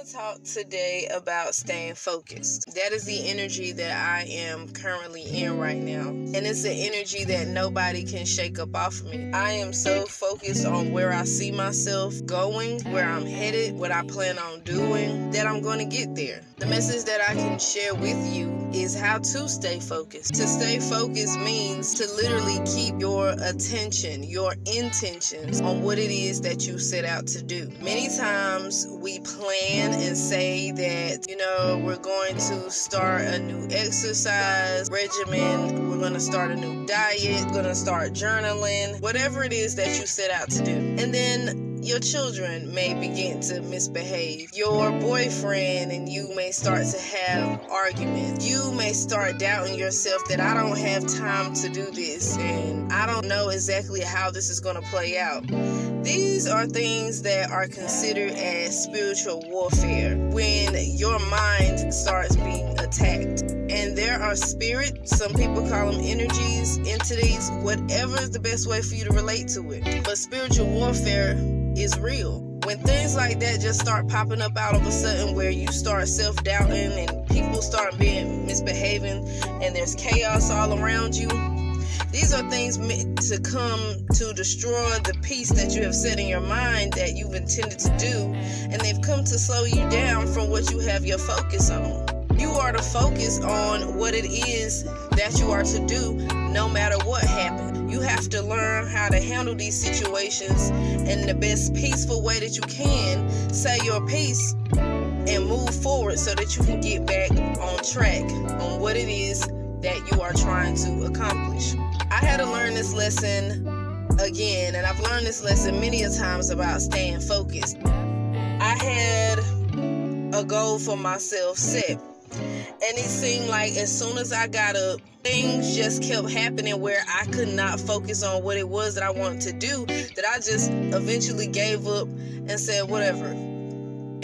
want to talk today about staying focused. That is the energy that I am currently in right now. And it's an energy that nobody can shake up off of me. I am so focused on where I see myself going, where I'm headed, what I plan on doing, that I'm going to get there. The message that I can share with you is how to stay focused. To stay focused means to literally keep your attention, your intentions on what it is that you set out to do. Many times we plan and say that, we're going to start a new exercise regimen, we're going to start a new diet, we're going to start journaling, whatever it is that you set out to do. And then your children may begin to misbehave. Your boyfriend and you may start to have arguments. You may start doubting yourself that I don't have time to do this and I don't know exactly how this is going to play out. These are things that are considered as spiritual warfare when your mind starts being attacked. And there are spirits, some people call them energies, entities, whatever is the best way for you to relate to it. But spiritual warfare is real. When things like that just start popping up out of a sudden, where you start self-doubting and people start misbehaving and there's chaos all around you, these are things meant to come to destroy the peace that you have set in your mind that you've intended to do, and they've come to slow you down from what you have your focus on. You are to focus on what it is that you are to do no matter what happens. You have to learn how to handle these situations in the best peaceful way that you can. Say your piece and move forward so that you can get back on track on what it is that you are trying to accomplish. I had to learn this lesson again, and I've learned this lesson many a times about staying focused. I had a goal for myself set. And it seemed like as soon as I got up, things just kept happening where I could not focus on what it was that I wanted to do, that I just eventually gave up and said whatever.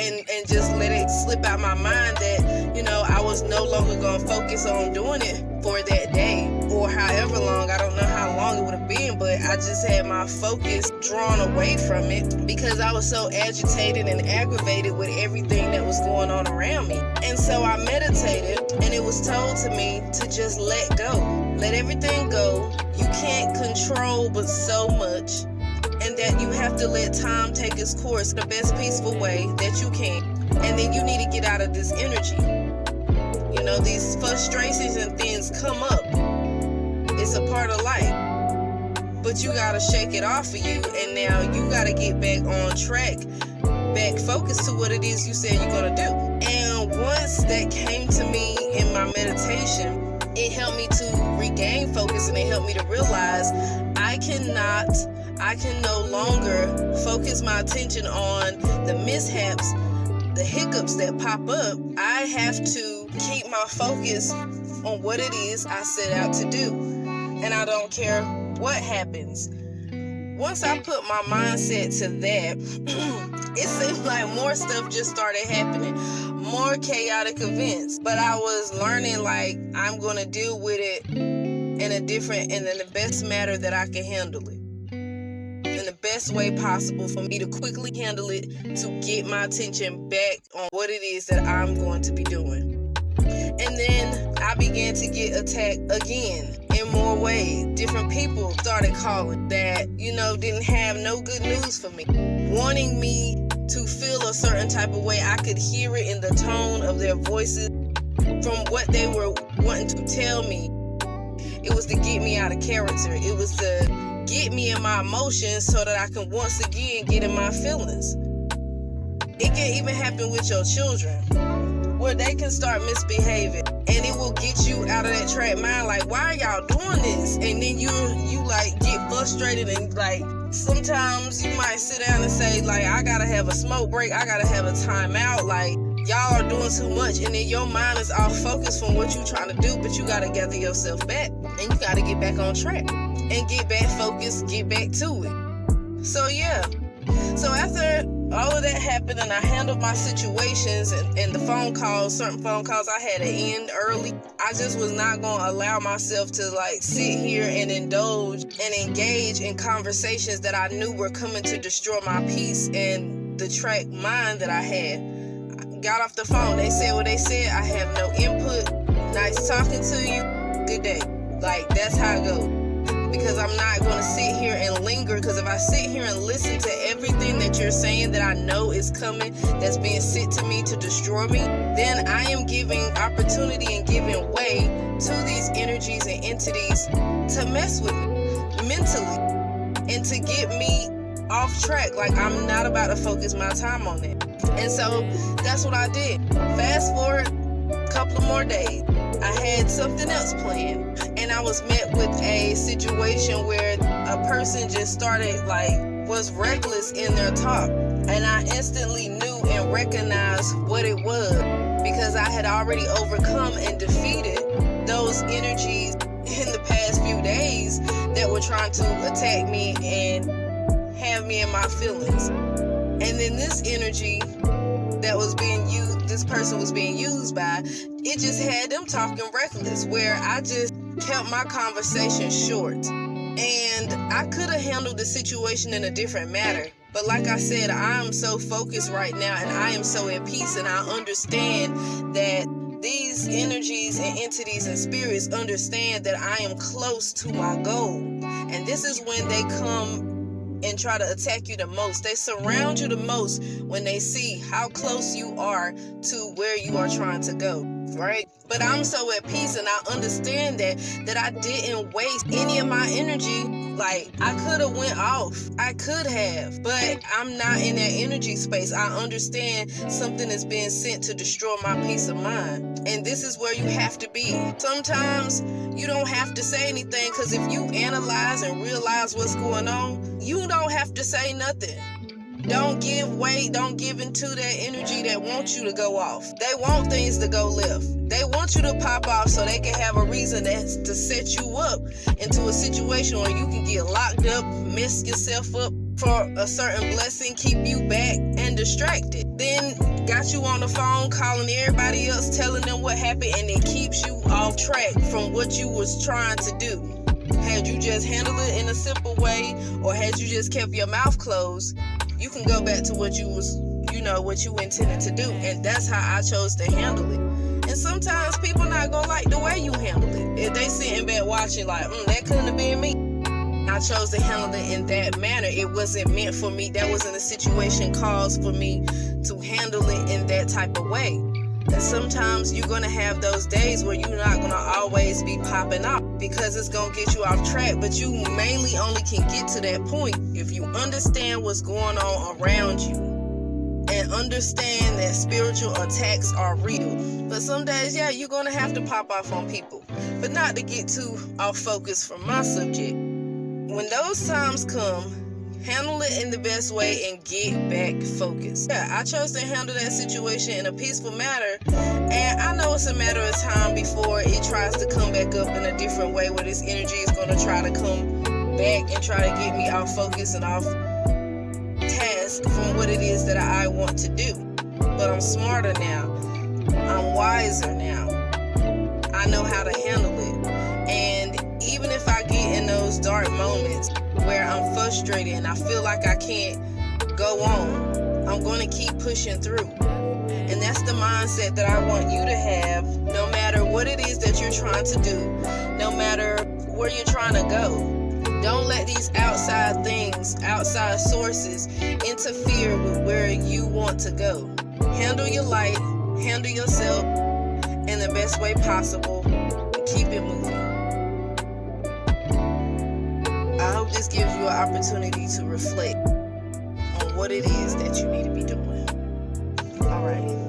And just let it slip out my mind that, I was no longer going to focus on doing it for that day or however long. I don't know how long it would have been, but I just had my focus drawn away from it because I was so agitated and aggravated with everything that was going on around me. And so I meditated, and it was told to me to just let go. Let everything go. You can't control but so much, and that you have to let time take its course the best peaceful way that you can. And then you need to get out of this energy. These frustrations and things come up. It's a part of life. But you got to shake it off of you, and now you got to get back on track, back focused to what it is you said you're going to do. And once that came to me in my meditation, it helped me to regain focus, and it helped me to realize I can no longer focus my attention on the mishaps, the hiccups that pop up. I have to keep my focus on what it is I set out to do. And I don't care what happens. Once I put my mindset to that, it seemed like more stuff just started happening. More chaotic events. But I was learning I'm going to deal with it in the best manner that I can handle it. In the best way possible for me to quickly handle it, to get my attention back on what it is that I'm going to be doing. And then I began to get attacked again in more ways. Different people started calling that, didn't have no good news for me. Wanting me to feel a certain type of way. I could hear it in the tone of their voices from what they were wanting to tell me. It was to get me out of character. It was to get me in my emotions so that I can once again get in my feelings. It can even happen with your children, where they can start misbehaving, and it will get you out of that track mind. Why are y'all doing this? And then you get frustrated, and sometimes you might sit down and say I gotta have a smoke break, I gotta have a timeout. Y'all are doing too much, and then your mind is off focus from what you're trying to do. But you gotta gather yourself back, and you gotta get back on track and get back focused, get back to it. So after all of that happened, and I handled my situations and the phone calls, certain phone calls I had to end early. I just was not going to allow myself to sit here and indulge and engage in conversations that I knew were coming to destroy my peace and the track mind that I had. got off the phone. They said what they said. I have no input. Nice talking to you. Good day. Like, that's how I go. Because I'm not going to sit here and linger. Because if I sit here and listen to everything that you're saying that I know is coming, that's being sent to me to destroy me, then I am giving opportunity and giving way to these energies and entities to mess with me mentally and to get me off track. Like, I'm not about to focus my time on that. And so that's what I did. Fast forward a couple of more days, I had something else planned, and I was met with a situation where a person just started, was reckless in their talk, and I instantly knew and recognized what it was, because I had already overcome and defeated those energies in the past few days that were trying to attack me and have me in my feelings. And then this energy that was being used, this person was being used by, it just had them talking reckless, where I just kept my conversation short. And I could have handled the situation in a different manner. But like I said, I am so focused right now, and I am so at peace, and I understand that these energies and entities and spirits understand that I am close to my goal. And this is when they come and try to attack you the most. They surround you the most when they see how close you are to where you are trying to go, right? But I'm so at peace, and I understand that I didn't waste any of my energy. Like, I could have went off. I could have, but I'm not in that energy space. I understand something is being sent to destroy my peace of mind. And this is where you have to be. Sometimes you don't have to say anything, because if you analyze and realize what's going on, you don't have to say nothing. Don't give way, don't give into that energy that wants you to go off. They want things to go left. They want you to pop off so they can have a reason to set you up into a situation where you can get locked up, mess yourself up for a certain blessing, keep you back and distracted. Then got you on the phone calling everybody else, telling them what happened, and it keeps you off track from what you was trying to do. Had you just handled it in a simple way, or had you just kept your mouth closed, you can go back to what you intended to do. And that's how I chose to handle it. And sometimes people not gonna like the way you handle it. If they sitting back watching like, that couldn't have been me. I chose to handle it in that manner. It wasn't meant for me. That wasn't a situation caused for me to handle it in that type of way. And sometimes you're going to have those days where you're not going to always be popping off, because it's going to get you off track. But you mainly only can get to that point if you understand what's going on around you and understand that spiritual attacks are real. But some days, you're going to have to pop off on people. But not to get too off focus from my subject. When those times come, handle it in the best way and get back focused. I chose to handle that situation in a peaceful manner, and I know it's a matter of time before it tries to come back up in a different way, where this energy is going to try to come back and try to get me off focus and off task from what it is that I want to do. But I'm smarter now. I'm wiser now. I know how to handle it. And even if I get in those dark moments where I'm frustrated and I feel like I can't go on, I'm going to keep pushing through. And that's the mindset that I want you to have, no matter what it is that you're trying to do, no matter where you're trying to go. Don't let these outside things, outside sources, interfere with where you want to go. Handle your light, handle yourself in the best way possible, and keep it moving. I hope this gives you an opportunity to reflect on what it is that you need to be doing. All right.